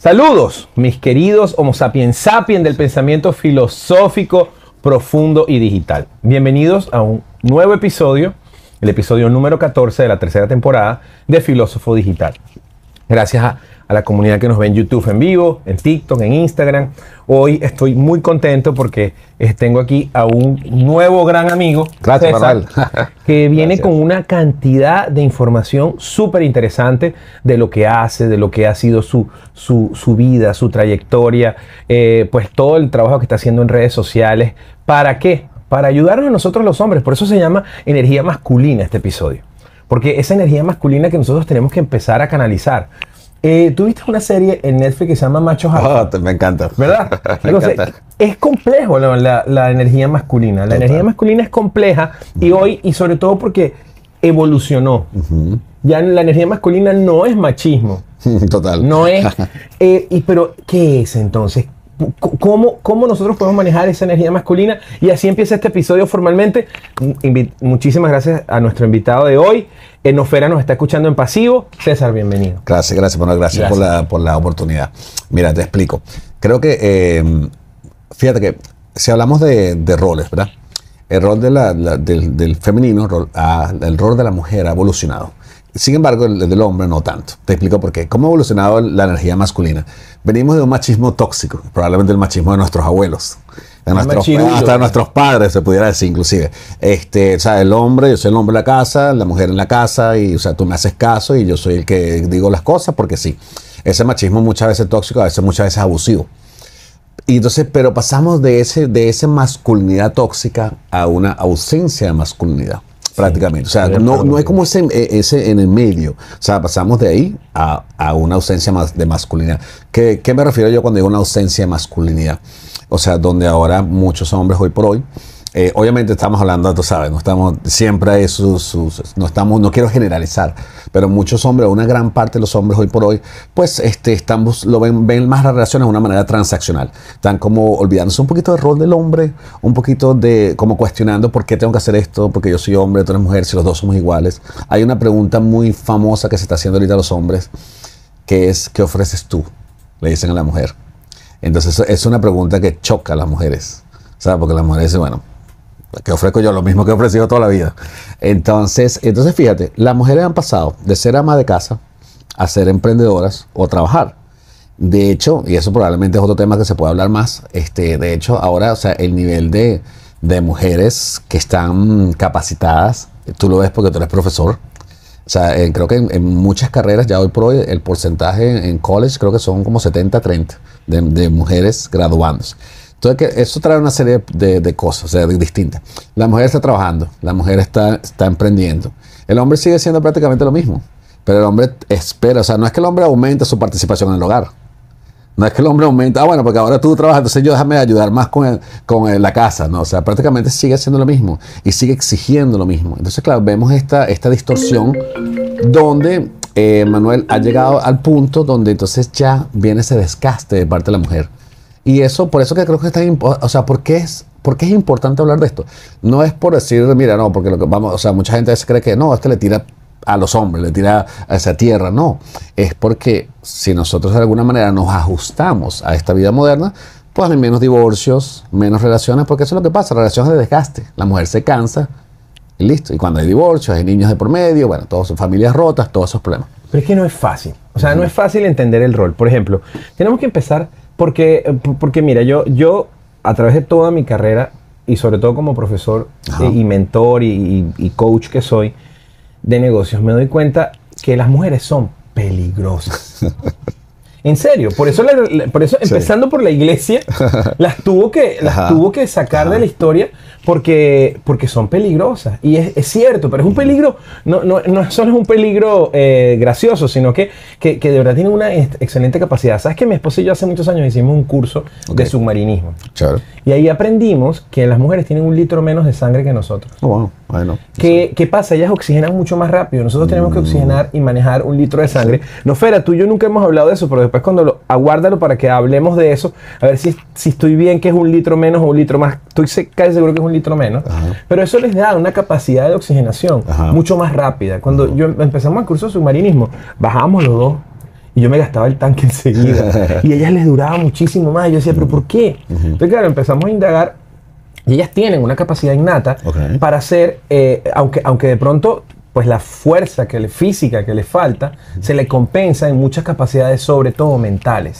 Saludos, mis queridos Homo sapiens sapiens del pensamiento filosófico, profundo y digital. Bienvenidos a un nuevo episodio, el episodio número 14 de la tercera temporada de Filósofo Digital. Gracias a la comunidad que nos ve en YouTube en vivo, en TikTok, en Instagram. Hoy estoy muy contento porque tengo aquí a un nuevo gran amigo, Gracias, César, que viene con una cantidad de información súper interesante de lo que hace, de lo que ha sido su vida, su trayectoria, pues todo el trabajo que está haciendo en redes sociales. ¿Para qué? Para ayudarnos a nosotros los hombres. Por eso se llama energía masculina este episodio. Porque esa energía masculina que nosotros tenemos que empezar a canalizar. Tuviste una serie en Netflix que se llama Machos Alfa. Me encanta. ¿Verdad? Me encanta. Es complejo la energía masculina. La energía masculina es compleja y sobre todo porque evolucionó. Ya la energía masculina no es machismo. Total. No es. Pero, ¿qué es entonces? ¿Cómo nosotros podemos manejar esa energía masculina? Y así empieza este episodio formalmente. Muchísimas gracias a nuestro invitado de hoy. Nofera nos está escuchando en pasivo. César, bienvenido. Gracias, Manuel. Gracias. Por la oportunidad. Mira, te explico. Creo que, fíjate que si hablamos de roles, ¿verdad? El rol del femenino, el rol de la mujer ha evolucionado. Sin embargo, el del hombre no tanto. Te explico por qué. ¿Cómo ha evolucionado la energía masculina? Venimos de un machismo tóxico, probablemente el machismo de nuestros abuelos, hasta nuestros padres, se pudiera decir inclusive. O sea, el hombre, yo soy el hombre de la casa, la mujer en la casa, y o sea, tú me haces caso y yo soy el que digo las cosas porque sí. Ese machismo muchas veces tóxico, muchas veces abusivo. Y entonces, pero pasamos de esa masculinidad tóxica a una ausencia de masculinidad. Prácticamente, o sea, no hay como ese en el medio, o sea, pasamos de ahí a una ausencia de masculinidad. ¿Qué me refiero yo cuando digo una ausencia de masculinidad? O sea, donde ahora muchos hombres hoy por hoy, obviamente estamos hablando, tú sabes, no estamos siempre no quiero generalizar, pero muchos hombres, una gran parte de los hombres hoy por hoy, pues ven más las relaciones de una manera transaccional. Están como olvidándose un poquito del rol del hombre, un poquito de como cuestionando por qué tengo que hacer esto, porque yo soy hombre, tú eres mujer, si los dos somos iguales. Hay una pregunta muy famosa que se está haciendo ahorita a los hombres, que es, ¿qué ofreces tú? Le dicen a la mujer. Entonces es una pregunta que choca a las mujeres, ¿sabes? Porque las mujeres dicen, bueno, que ofrezco yo lo mismo que he ofrecido toda la vida. Entonces fíjate, las mujeres han pasado de ser ama de casa a ser emprendedoras o trabajar. De hecho, y eso probablemente es otro tema que se puede hablar más, de hecho ahora, o sea, el nivel de mujeres que están capacitadas, tú lo ves porque tú eres profesor. O sea, creo que en muchas carreras ya hoy por hoy el porcentaje en college creo que son como 70-30 de mujeres graduándose. Entonces, eso trae una serie de cosas, o sea, distintas. La mujer está trabajando, la mujer está emprendiendo. El hombre sigue siendo prácticamente lo mismo, pero el hombre espera, o sea, no es que el hombre aumente su participación en el hogar. No es que el hombre aumente, bueno, porque ahora tú trabajas, entonces yo déjame ayudar más con la casa, ¿no? O sea, prácticamente sigue haciendo lo mismo y sigue exigiendo lo mismo. Entonces, claro, vemos esta distorsión donde Manuel ha llegado al punto donde entonces ya viene ese desgaste de parte de la mujer. Y eso, por eso que creo que es tan importante, o sea, ¿por qué es importante hablar de esto? No es por decir, mira, no, porque o sea, mucha gente a veces cree que no, es que le tira a los hombres, le tira a esa tierra, no. Es porque si nosotros de alguna manera nos ajustamos a esta vida moderna, pues hay menos divorcios, menos relaciones, porque eso es lo que pasa, relaciones de desgaste. La mujer se cansa y listo. Y cuando hay divorcios, hay niños de por medio, bueno, todas son familias rotas, todos esos problemas. Pero es que no es fácil. O sea, no es fácil entender el rol. Por ejemplo, tenemos que empezar porque mira, yo a través de toda mi carrera y sobre todo como profesor y mentor y coach que soy de negocios, me doy cuenta que las mujeres son peligrosas. En serio, por eso empezando por la iglesia, las tuvo que sacar de la historia porque son peligrosas. Y es cierto, pero es un peligro, no solo es un peligro gracioso, sino que de verdad tiene una excelente capacidad. ¿Sabes que mi esposa y yo hace muchos años hicimos un curso de submarinismo? Claro. Y ahí aprendimos que las mujeres tienen 1 litro menos de sangre que nosotros. Oh, bueno. ¿Qué pasa? Ellas oxigenan mucho más rápido. Nosotros tenemos que oxigenar y manejar 1 litro de sangre. No, Fera, tú y yo nunca hemos hablado de eso, pero después aguárdalo para que hablemos de eso, a ver si estoy bien que es 1 litro menos o 1 litro más. Estoy casi seguro que es 1 litro menos. Pero eso les da una capacidad de oxigenación mucho más rápida. Cuando empezamos el curso de submarinismo, bajábamos los dos y yo me gastaba el tanque enseguida. Y a ellas les duraba muchísimo más. Y yo decía, ¿pero por qué? Entonces, claro, empezamos a indagar y ellas tienen una capacidad innata para hacer, aunque de pronto, pues la fuerza física que les falta, se le compensa en muchas capacidades, sobre todo mentales.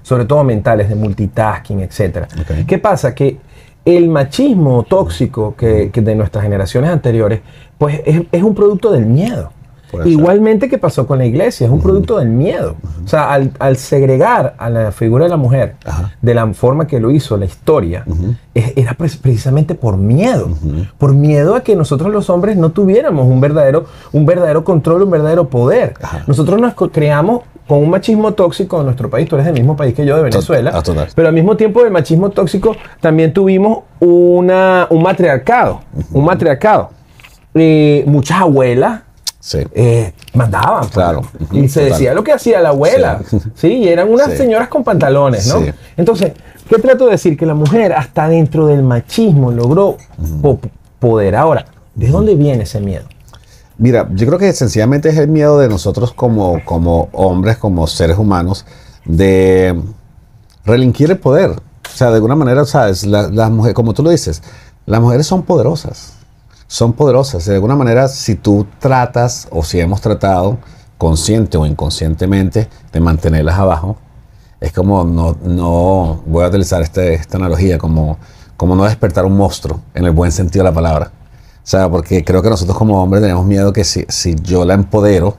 Sobre todo mentales, de multitasking, etc. ¿Qué pasa? Que el machismo tóxico que de nuestras generaciones anteriores, pues es un producto del miedo. Igualmente que pasó con la iglesia, es un producto del miedo. O sea, al segregar a la figura de la mujer de la forma que lo hizo la historia, era precisamente por miedo. Por miedo a que nosotros los hombres no tuviéramos un verdadero control, un verdadero poder. Nosotros nos creamos con un machismo tóxico en nuestro país. Tú eres del mismo país que yo, de Venezuela. Pero al mismo tiempo del machismo tóxico también tuvimos un matriarcado. Un matriarcado. Muchas abuelas mandaban. Claro. Y se decía lo que hacía la abuela. Sí, y eran unas señoras con pantalones, ¿no? Entonces, ¿qué trato de decir? Que la mujer hasta dentro del machismo logró poder. Ahora, ¿de dónde viene ese miedo? Mira, yo creo que sencillamente es el miedo de nosotros como hombres, como seres humanos, de relinquir el poder. O sea, de alguna manera, ¿sabes? Las mujeres, como tú lo dices, las mujeres son poderosas. Son poderosas. De alguna manera, si tú tratas, o si hemos tratado, consciente o inconscientemente, de mantenerlas abajo, es como no voy a utilizar esta analogía, como no despertar un monstruo, en el buen sentido de la palabra. O sea, porque creo que nosotros como hombres tenemos miedo que si yo la empodero,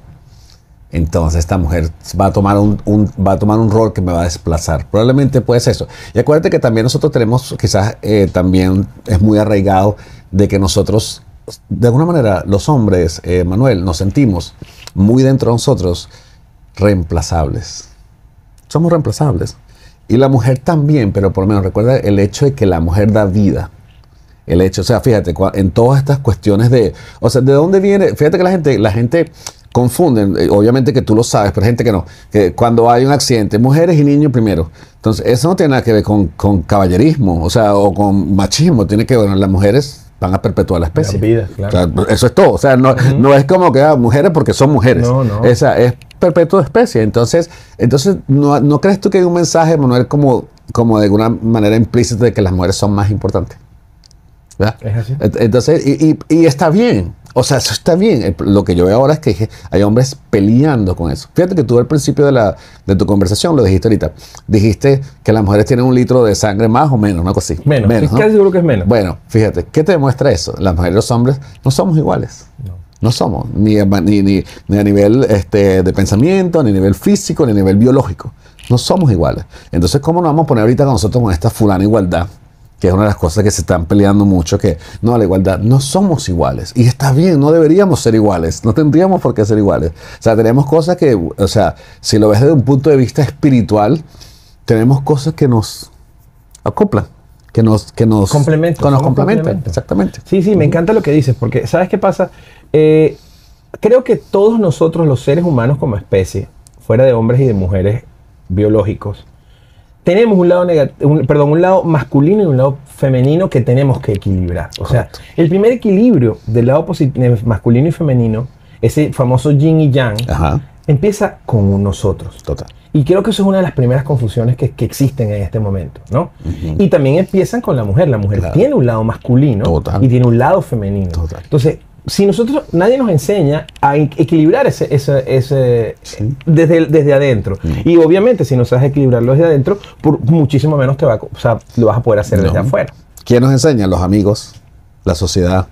entonces esta mujer va a tomar un rol que me va a desplazar. Probablemente puede ser eso. Y acuérdate que también nosotros tenemos, quizás también es muy arraigado, de que nosotros, de alguna manera, los hombres, Manuel, nos sentimos muy dentro de nosotros reemplazables. Somos reemplazables. Y la mujer también, pero por lo menos recuerda el hecho de que la mujer da vida. El hecho, o sea, fíjate, en todas estas cuestiones o sea, ¿de dónde viene? Fíjate que la gente confunde, obviamente que tú lo sabes, pero hay gente que no, que cuando hay un accidente, mujeres y niños primero. Entonces, eso no tiene nada que ver con caballerismo, o sea, o con machismo, tiene que ver, las mujeres van a perpetuar la especie. La vida, claro. O sea, eso es todo, o sea, no es como que mujeres porque son mujeres. No. Esa es perpetua de especie. Entonces ¿no crees tú que hay un mensaje, Manuel, como de alguna manera implícita de que las mujeres son más importantes? ¿Verdad? Es así. Entonces, y está bien. O sea, eso está bien. Lo que yo veo ahora es que hay hombres peleando con eso. Fíjate que tú al principio de tu conversación lo dijiste ahorita. Dijiste que las mujeres tienen 1 litro de sangre más o menos, una cosa así. Menos, ¿no? Casi seguro que es menos. Bueno, fíjate, ¿qué te demuestra eso? Las mujeres y los hombres no somos iguales. No somos. Ni a nivel de pensamiento, ni a nivel físico, ni a nivel biológico. No somos iguales. Entonces, ¿cómo nos vamos a poner ahorita con nosotros con esta fulana igualdad? Que es una de las cosas que se están peleando mucho, que no, la igualdad, no somos iguales. Y está bien, no deberíamos ser iguales, no tendríamos por qué ser iguales. O sea, tenemos cosas que, o sea, si lo ves desde un punto de vista espiritual, tenemos cosas que nos acoplan, que nos complementan. Exactamente. Sí, me encanta lo que dices, porque ¿sabes qué pasa? Creo que todos nosotros, los seres humanos como especie, fuera de hombres y de mujeres biológicos, tenemos un lado masculino y un lado femenino que tenemos que equilibrar. O sea, el primer equilibrio del lado masculino y femenino, ese famoso yin y yang, empieza con nosotros. Total. Y creo que eso es una de las primeras confusiones que existen en este momento, ¿no? Y también empiezan con la mujer. La mujer tiene un lado masculino y tiene un lado femenino. Entonces, si nadie nos enseña a equilibrar ese desde adentro. Y obviamente, si no sabes equilibrarlo desde adentro, muchísimo menos lo vas a poder hacer desde afuera. ¿Quién nos enseña? Los amigos, la sociedad,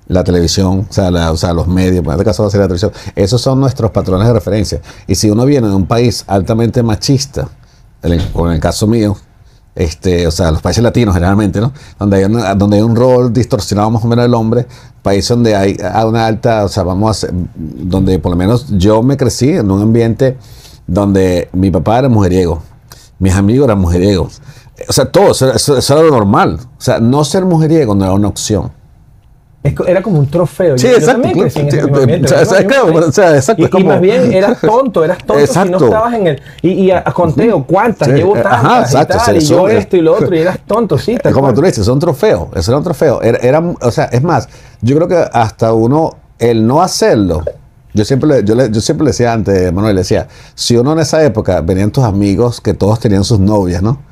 la televisión, o sea, los medios, en este caso va a ser la televisión. Esos son nuestros patrones de referencia. Y si uno viene de un país altamente machista, como en el caso mío, o sea, los países latinos generalmente, ¿no? Donde hay un rol distorsionado más o menos del hombre, país donde hay una alta, o sea, donde por lo menos yo me crecí en un ambiente donde mi papá era mujeriego, mis amigos eran mujeriegos, o sea, todo, eso era lo normal, o sea, no ser mujeriego no era una opción. Era como un trofeo. Sí, exacto. Y más bien eras tonto exacto. Si no estabas en el... Y a conteo, ¿cuántas? Llevo tantas y tal, y yo esto y lo otro, y eras tonto, sí. Como tú dices, es un trofeo. Eso era un trofeo. O sea, es más, yo creo que hasta el no hacerlo, Yo siempre le decía antes, Manuel, le decía, si uno en esa época venían tus amigos que todos tenían sus novias, ¿no?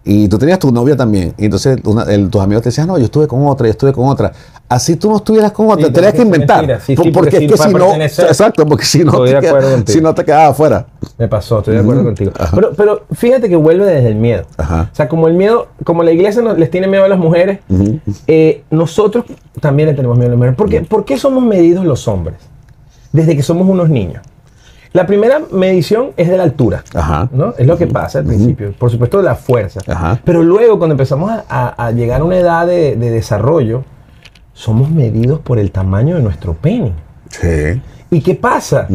Y tú tenías tu novia también. Y entonces tus amigos te decían, no, yo estuve con otra, yo estuve con otra. Así tú no estuvieras con otra, tenías que inventar. Porque es que si no, exacto, porque si no te quedabas afuera. Me pasó, estoy de acuerdo contigo. Pero fíjate que vuelve desde el miedo. O sea, como el miedo, como la iglesia les tiene miedo a las mujeres, nosotros también le tenemos miedo a las mujeres. ¿Por qué somos medidos los hombres? Desde que somos unos niños. La primera medición es de la altura, ¿no? Es lo que pasa al principio. Por supuesto, de la fuerza. Pero luego, cuando empezamos a llegar a una edad de desarrollo, somos medidos por el tamaño de nuestro pene. Sí. ¿Y qué pasa?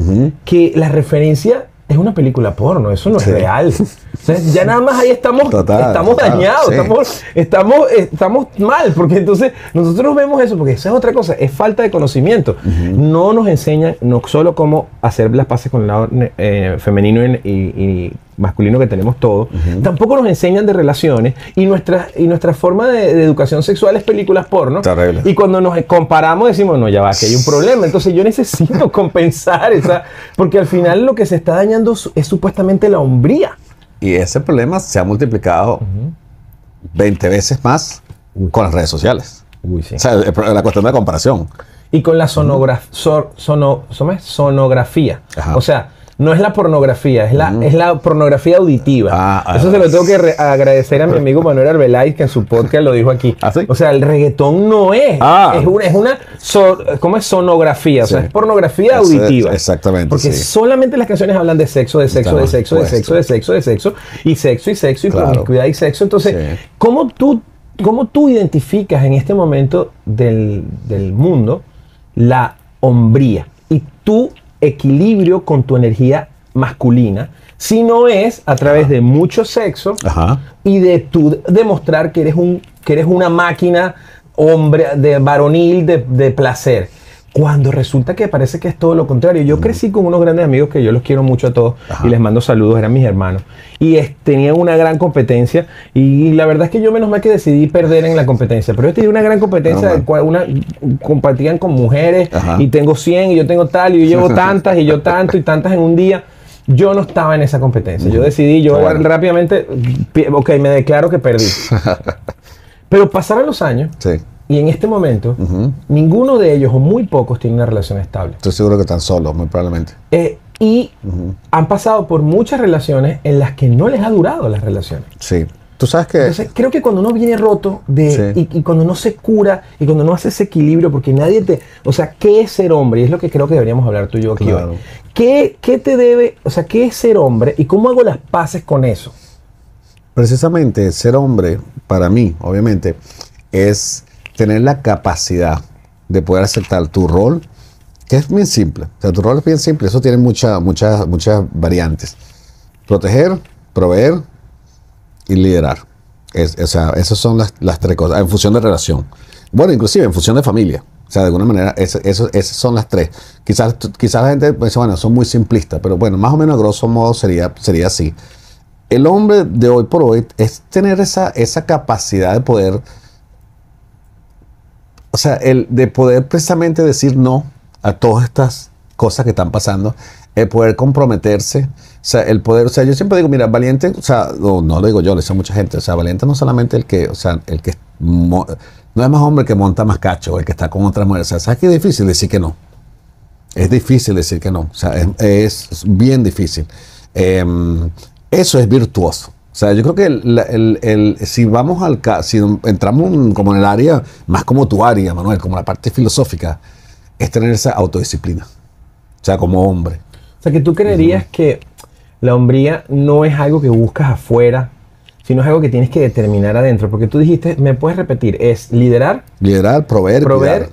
Que la referencia es una película porno, eso no es real. O sea, ya nada más ahí estamos dañados, estamos mal, porque entonces nosotros vemos eso, porque esa es otra cosa, es falta de conocimiento. No nos enseñan no solo cómo hacer las paces con el lado femenino y masculino que tenemos todos, tampoco nos enseñan de relaciones, y nuestra forma de educación sexual es películas porno. Terrible. Y cuando nos comparamos decimos, no, ya va, que hay un problema. Entonces yo necesito compensar porque al final lo que se está dañando es supuestamente la hombría. Y ese problema se ha multiplicado 20 veces más con las redes sociales. Uy, sí. O sea, la cuestión de comparación. Y con la sonografía. O sea, no es la pornografía, es la pornografía auditiva. Eso se lo tengo que agradecer a mi amigo Manuel Arbeláez, que en su podcast lo dijo aquí. ¿Ah, sí? O sea, el reggaetón no es. ¿Cómo es sonografía? O sea, es pornografía auditiva. Exactamente. Porque solamente las canciones hablan de sexo, y promiscuidad y sexo. Entonces, ¿cómo tú identificas en este momento del mundo la hombría y tu equilibrio con tu energía masculina, si no es a través de mucho sexo y de tú demostrar que eres una máquina hombre, varonil de placer? Cuando resulta que parece que es todo lo contrario. Yo crecí con unos grandes amigos que yo los quiero mucho a todos y les mando saludos, eran mis hermanos. Y tenían una gran competencia, y la verdad es que yo menos mal que decidí perder en la competencia. Pero yo tenía una gran competencia, compartían con mujeres, y tengo 100 y yo tengo tal, y yo llevo tantas y yo tanto y tantas en un día. Yo no estaba en esa competencia. Yo decidí, rápidamente, me declaro que perdí. Pero pasaron los años. Sí. Y en este momento, ninguno de ellos, o muy pocos, tiene una relación estable. Estoy seguro que están solos, muy probablemente. Han pasado por muchas relaciones en las que no les ha durado las relaciones. Sí. Tú sabes que... Entonces, creo que cuando uno viene roto y cuando no se cura y cuando no hace ese equilibrio, porque nadie te... O sea, ¿qué es ser hombre? Y es lo que creo que deberíamos hablar tú y yo aquí hoy. ¿Qué te debe... O sea, ¿qué es ser hombre? ¿Y cómo hago las paces con eso? Precisamente, ser hombre, para mí, obviamente, es tener la capacidad de poder aceptar tu rol, que es bien simple. O sea, tu rol es bien simple. Eso tiene muchas variantes. Proteger, proveer y liderar. O sea, esas son las tres cosas. En función de relación. Bueno, inclusive en función de familia. O sea, de alguna manera, esas son las tres. Quizás la gente piensa, bueno, son muy simplistas, pero bueno, más o menos a grosso modo sería así. El hombre de hoy por hoy es tener esa capacidad de poder... O sea, de poder precisamente decir no a todas estas cosas que están pasando, el poder comprometerse, o sea, el poder, o sea, yo siempre digo, mira, valiente, o sea, no lo digo yo, lo dice mucha gente, o sea, valiente no solamente el que no es más hombre que monta más cacho, el que está con otras mujeres, o sea, ¿sabes qué es difícil decir que no? Es difícil decir que no, o sea, es bien difícil. Eso es virtuoso. O sea, yo creo que si entramos como en el área, más como tu área, Manuel, como la parte filosófica, es tener esa autodisciplina. O sea, como hombre. O sea, que tú creerías que la hombría no es algo que buscas afuera, sino es algo que tienes que determinar adentro. Porque tú dijiste, me puedes repetir, es liderar, proveer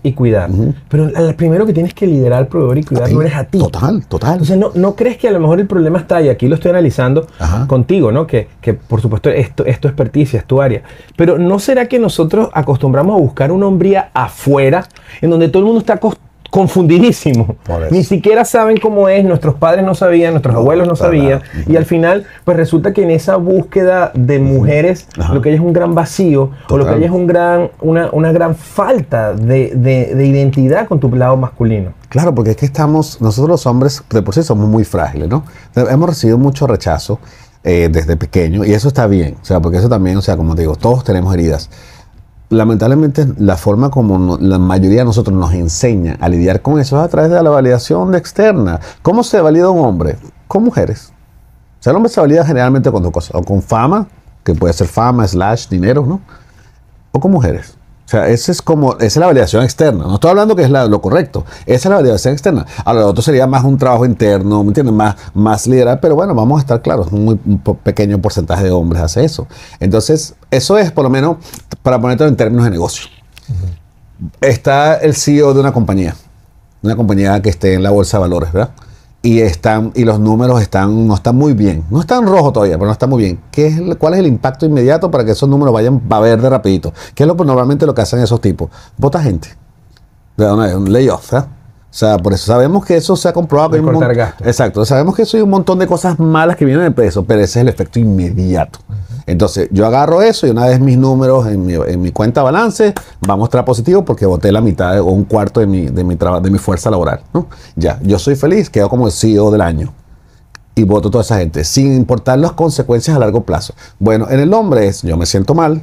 y cuidar. Pero el primero que tienes que liderar, proveer y cuidar no eres a ti. Total. Entonces, ¿no crees que a lo mejor el problema está ahí? Aquí lo estoy analizando contigo, ¿no? Que por supuesto es tu experticia, es tu área. Pero ¿no será que nosotros acostumbramos a buscar una hombría afuera, en donde todo el mundo está confundidísimos. Ni siquiera saben cómo es, nuestros padres no sabían, nuestros abuelos no sabían, y al final pues resulta que en esa búsqueda de mujeres lo que hay es un gran vacío, o lo que hay es una gran falta de identidad con tu lado masculino. Claro, porque es que nosotros los hombres de por sí somos muy frágiles, ¿no? Hemos recibido mucho rechazo desde pequeño, y eso está bien, o sea, porque eso también, o sea, como te digo, todos tenemos heridas. Lamentablemente, la forma como la mayoría de nosotros nos enseña a lidiar con eso es a través de la validación externa. ¿Cómo se valida un hombre? Con mujeres. O sea, el hombre se valida generalmente con dos cosas. O con fama, que puede ser fama, / dinero, ¿no? O con mujeres. O sea, esa es la validación externa. No estoy hablando que es lo correcto. Esa es la validación externa. Ahora, lo otro sería más un trabajo interno, ¿me entiendes? Más liderar, pero bueno, vamos a estar claros. Un pequeño porcentaje de hombres hace eso. Entonces, eso es por lo menos para ponerte en términos de negocio. Está el CEO de una compañía que esté en la bolsa de valores, ¿verdad? Y los números no están muy bien. No están rojos todavía, pero no están muy bien. ¿Cuál es el impacto inmediato para que esos números vayan a verde rapidito? ¿Qué es normalmente lo que hacen esos tipos? Vota gente. Un layoff, ¿eh? O sea, por eso sabemos que eso se ha comprobado. Que cortar gastos. Exacto. Sabemos que eso hay un montón de cosas malas que vienen de peso, pero ese es el efecto inmediato. Entonces, yo agarro eso y una vez mis números en mi cuenta balance va a mostrar positivo porque boté la mitad o un cuarto de mi fuerza laboral, ¿no? Ya, yo soy feliz, quedo como el CEO del año y voto toda esa gente, sin importar las consecuencias a largo plazo. Bueno, en el hombre yo me siento mal,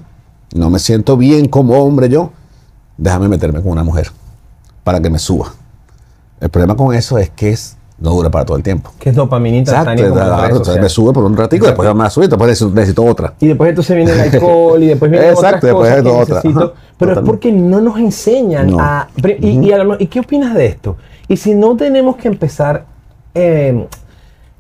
no me siento bien como hombre yo, déjame meterme con una mujer para que me suba. El problema con eso es que no dura para todo el tiempo. Que es dopamina instantánea. Exacto, me sube por un ratico, después me va a subir, después necesito otra. Y después entonces viene el alcohol y después viene otras cosas que otra. necesito. Pero es porque no nos enseñan a... ¿Y qué opinas de esto? Y si no tenemos que empezar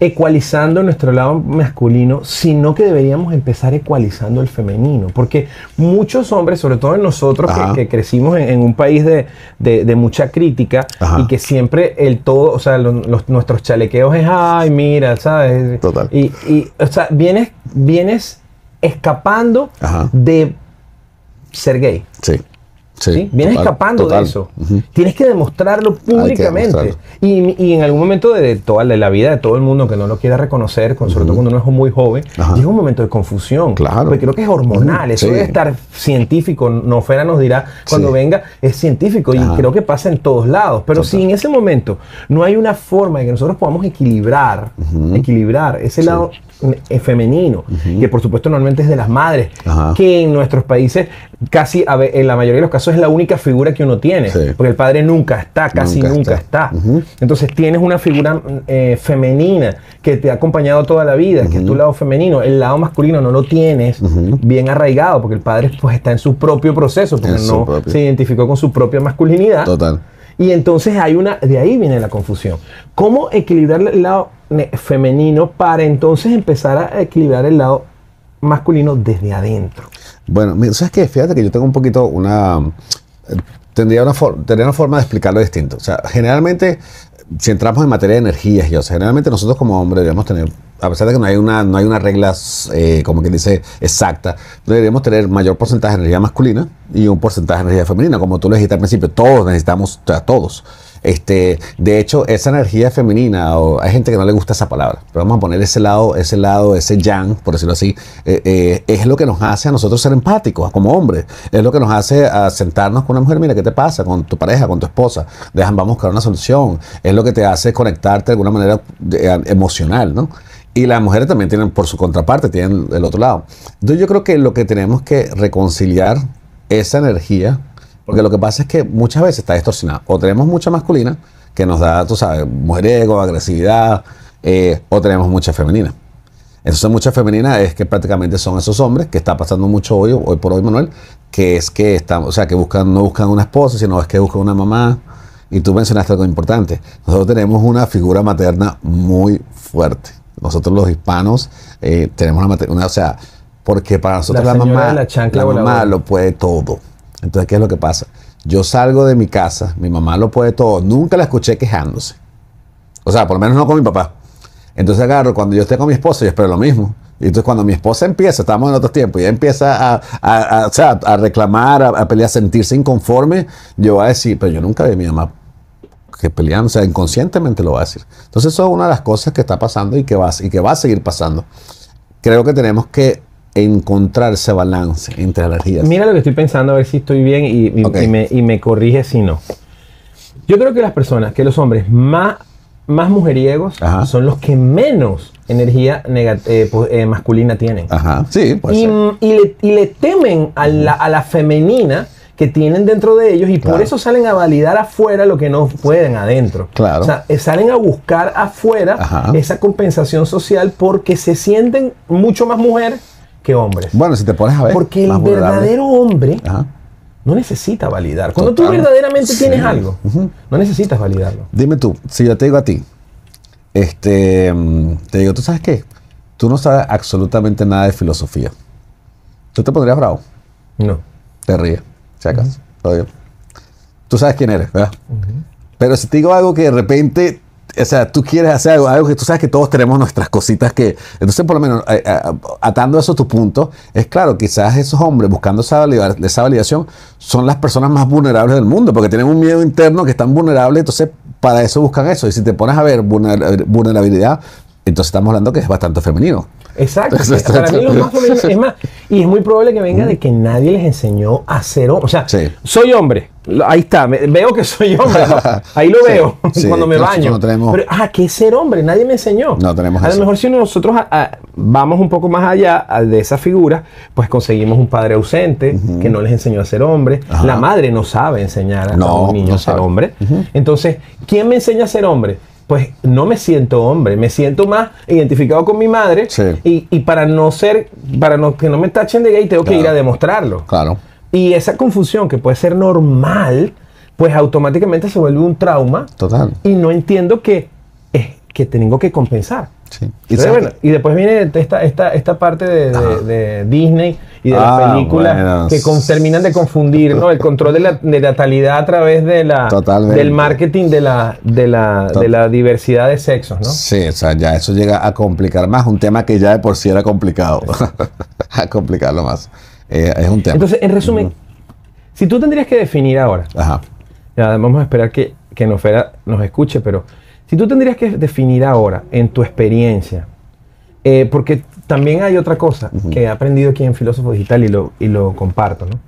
ecualizando nuestro lado masculino, sino que deberíamos empezar ecualizando el femenino, porque muchos hombres, sobre todo en nosotros que crecimos en un país de mucha crítica y que siempre o sea, nuestros chalequeos es, ay, mira, ¿sabes? Total. Y o sea, vienes escapando de ser gay. Sí. Sí, vienes escapando de eso. Tienes que demostrarlo públicamente. Y en algún momento de la vida de todo el mundo que no lo quiera reconocer, sobre todo cuando uno es muy joven, llega un momento de confusión. Claro. Porque creo que es hormonal. Eso debe estar científico. Nofera nos dirá cuando venga, es científico. Y creo que pasa en todos lados. Pero si en ese momento no hay una forma de que nosotros podamos equilibrar ese lado femenino, que por supuesto normalmente es de las madres, que en nuestros países casi en la mayoría de los casos es la única figura que uno tiene, porque el padre nunca está, casi nunca está. Entonces tienes una figura femenina que te ha acompañado toda la vida, que es tu lado femenino. El lado masculino no lo tienes bien arraigado, porque el padre pues está en su propio proceso, porque se identificó con su propia masculinidad. Total. Y entonces de ahí viene la confusión. ¿Cómo equilibrar el lado femenino para entonces empezar a equilibrar el lado masculino desde adentro? Bueno, ¿sabes qué? Fíjate que yo tengo un poquito tendría una forma de explicarlo distinto. O sea, generalmente, si entramos en materia de energías, generalmente nosotros como hombres deberíamos tener, a pesar de que no hay una regla, como quien dice, exacta, deberíamos tener mayor porcentaje de energía masculina y un porcentaje de energía femenina. Como tú lo dijiste al principio, todos necesitamos, o sea, todos. De hecho, esa energía femenina, hay gente que no le gusta esa palabra, pero vamos a poner ese yang, por decirlo así, es lo que nos hace a nosotros ser empáticos como hombres. Es lo que nos hace a sentarnos con una mujer, mira, ¿qué te pasa con tu pareja, con tu esposa? Vamos a buscar una solución. Es lo que te hace conectarte de alguna manera emocional, ¿no? Y las mujeres también tienen, por su contraparte, tienen el otro lado. Entonces yo creo que lo que tenemos que reconciliar esa energía, porque lo que pasa es que muchas veces está distorsionada. O tenemos mucha masculina, que nos da, tú sabes, mujeriego, agresividad, o tenemos mucha femenina. Entonces mucha femenina es que prácticamente son esos hombres que está pasando mucho hoy por hoy, Manuel, que es que están, o sea, que no buscan una esposa, sino es que buscan una mamá. Y tú mencionaste algo importante.Nosotros tenemos una figura materna muy fuerte. Nosotros los hispanos tenemos o sea, porque para nosotros la mamá lo puede todo. Entonces, ¿qué es lo que pasa? Yo salgo de mi casa, mi mamá lo puede todo, nunca la escuché quejándose. O sea, por lo menos no con mi papá. Entonces agarro, cuando yo esté con mi esposa, yo espero lo mismo. Y entonces cuando mi esposa empieza, estamos en otros tiempos, y ella empieza a reclamar, a pelear, a sentirse inconforme, yo voy a decir, pero yo nunca vi a mi mamá que pelean, o sea, inconscientemente lo va a decir. Entonces eso es una de las cosas que está pasando y que va a seguir pasando. Creo que tenemos que encontrar ese balance entre energías. Mira lo que estoy pensando, a ver si estoy bien y me corrige si no. Yo creo que los hombres más mujeriegos son los que menos energía masculina tienen. Ajá, sí, puede ser. Y le temen a la femenina que tienen dentro de ellos y por eso salen a validar afuera lo que no pueden adentro. Claro. O sea, salen a buscar afuera esa compensación social porque se sienten mucho más mujer que hombres. Bueno, si te pones a ver. Porque el verdadero hombre no necnecita validar. Cuando tú verdaderamente tienes algo, no necesitas validarlo. Dime tú, si yo te digo a ti, te digo, ¿tú sabes qué? Tú no sabes absolutamente nada de filosofía. ¿Tú te pondrías bravo? No. Te ríes, si acaso. Tú sabes quién eres, ¿verdad? Pero si te digo algo que de repente, o sea, tú quieres hacer algo que tú sabes que todos tenemos nuestras cositas que... Entonces, por lo menos, atando eso a tu punto, es claro, quizás esos hombres buscando esa validación son las personas más vulnerables del mundo, porque tienen un miedo interno que están vulnerables, entonces para eso buscan eso. Y si te pones a ver vulnerabilidad, entonces estamos hablando que es bastante femenino. Exacto. Para mí los más femeninos, es más, y es muy probable que venga de que nadie les enseñó a ser hombre. O sea, soy hombre. Ahí está, veo que soy hombre. ¿No? Ahí lo veo cuando me baño. No tenemos... Pero, ¿qué es ser hombre? Nadie me enseñó. No tenemos a lo mejor si nosotros vamos un poco más allá de esa figura, pues conseguimos un padre ausente que no les enseñó a ser hombre. La madre no sabe enseñar a un niño a ser hombre. Entonces, ¿quién me enseña a ser hombre? Pues no me siento hombre, me siento más identificado con mi madre y para que no me tachen de gay tengo que ir a demostrarlo. Claro. Y esa confusión que puede ser normal, pues automáticamente se vuelve un trauma. Total. Y no entiendo que tengo que compensar. Sí. Y después viene esta parte de Disney y de las películas que terminan de confundir, ¿no? El control de la natalidad a través del marketing de la diversidad de sexos, ¿no? Sí, o sea, ya eso llega a complicar más un tema que ya de por sí era complicado. A complicarlo más. Es un tema. Entonces, en resumen, si tú tendrías que definir ahora, ya vamos a esperar que Nofera nos escuche, pero si tú tendrías que definir ahora, en tu experiencia, porque también hay otra cosa que he aprendido aquí en Filósofo Digital y lo comparto, ¿no?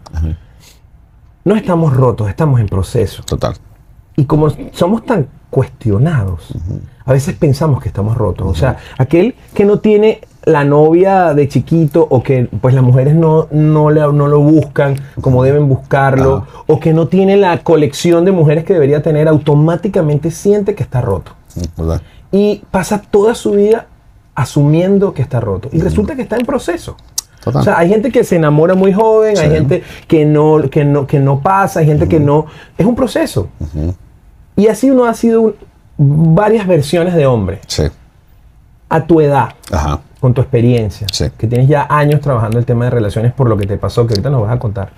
No estamos rotos, estamos en proceso. Total. Y como somos tan cuestionados, a veces pensamos que estamos rotos. O sea, aquel que no tiene la novia de chiquito o que pues las mujeres no lo buscan como deben buscarlo o que no tiene la colección de mujeres que debería tener, automáticamente siente que está roto. Y pasa toda su vida asumiendo que está roto. Y resulta que está en proceso. Total. O sea, hay gente que se enamora muy joven, hay gente que no pasa, hay gente que no... Es un proceso. Y así uno ha sido varias versiones de hombre. A tu edad, con tu experiencia, que tienes ya años trabajando el tema de relaciones por lo que te pasó, que ahorita nos vas a contar.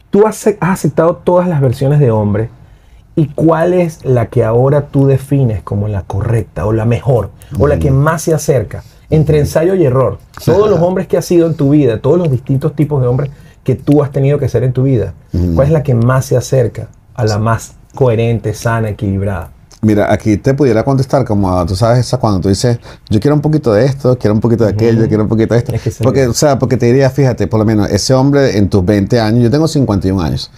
Tú has aceptado todas las versiones de hombre. ¿Y cuál es la que ahora tú defines como la correcta o la mejor o la que más se acerca? Entre ensayo y error. Todos los hombres que has sido en tu vida, todos los distintos tipos de hombres que tú has tenido que ser en tu vida, ¿cuál es la que más se acerca a la más coherente, sana, equilibrada? Mira, aquí te pudiera contestar como, tú sabes, cuando tú dices, yo quiero un poquito de esto, quiero un poquito de aquello, quiero un poquito de esto. Porque te diría, fíjate, por lo menos ese hombre en tus 20 años, yo tengo 51 años.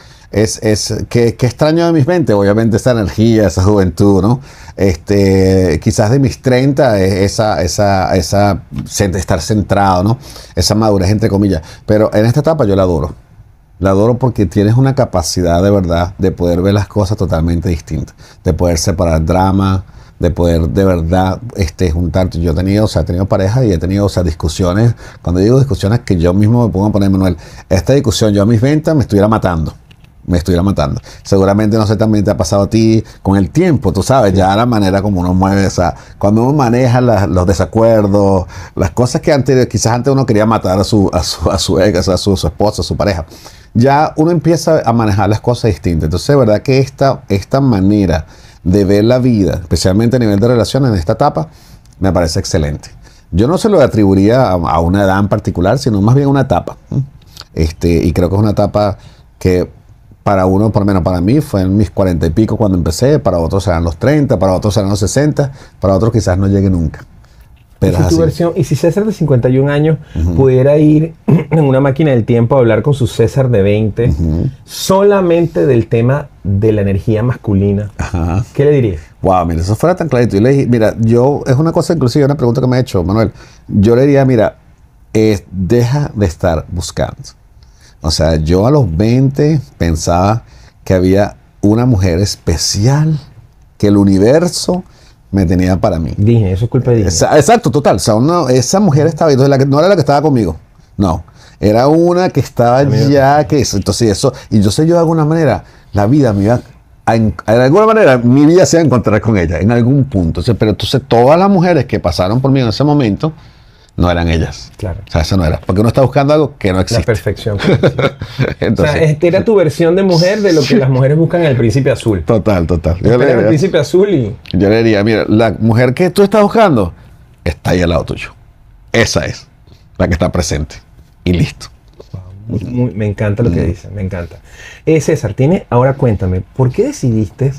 ¿Qué extraño de mis 20? Obviamente esa energía, esa juventud, ¿no? Quizás de mis 30 estar centrado, ¿no? Esa madurez, entre comillas. Pero en esta etapa yo la adoro. La adoro porque tienes una capacidad de verdad de poder ver las cosas totalmente distintas. De poder separar drama, de poder de verdad juntarte. Yo he tenido pareja y he tenido discusiones. Cuando digo discusiones que yo mismo me pongo a poner, Manuel, esta discusión yo a mis 20 me estuviera matando. Seguramente, no sé, también te ha pasado a ti con el tiempo, tú sabes, ya la manera como uno mueve, o sea, cuando uno maneja los desacuerdos, las cosas que quizás antes uno quería matar a su ex, a su esposa, a su pareja, ya uno empieza a manejar las cosas distintas. Entonces, de verdad que esta manera de ver la vida, especialmente a nivel de relaciones en esta etapa, me parece excelente. Yo no se lo atribuiría a una edad en particular, sino más bien a una etapa. Y creo que es una etapa que para uno, por lo menos para mí, fue en mis 40 y pico cuando empecé, para otros serán los 30, para otros serán los 60, para otros quizás no llegue nunca. Pero y si tu versión, y si César de 51 años pudiera ir en una máquina del tiempo a hablar con su César de 20, solamente del tema de la energía masculina, ¿qué le diría? Wow, mira, eso fuera tan clarito. Yo le dije, mira, es una cosa, inclusive una pregunta que me ha hecho Manuel. Yo le diría, mira, deja de estar buscando. O sea, yo a los 20 pensaba que había una mujer especial que el universo me tenía para mí. Disney, eso es culpa de Disney. Exacto, total. O sea, esa mujer estaba ahí. Entonces, no era la que estaba conmigo. No. Era una que estaba ya, que eso. Entonces, eso. Y yo sé, yo de alguna manera, la vida me iba de alguna manera, mi vida se iba a encontrar con ella en algún punto. Pero entonces, todas las mujeres que pasaron por mí en ese momento, no eran ellas. Claro. O sea, eso no era. Porque uno está buscando algo que no existe. La perfección. Entonces, o sea, era tu versión de mujer de lo que las mujeres buscan en El Príncipe Azul. Total. Yo le El Príncipe Azul y... Yo le diría, mira, la mujer que tú estás buscando está ahí al lado tuyo. Esa es la que está presente. Y listo. Me encanta lo que dices, me encanta. César, ahora cuéntame, ¿por qué decidiste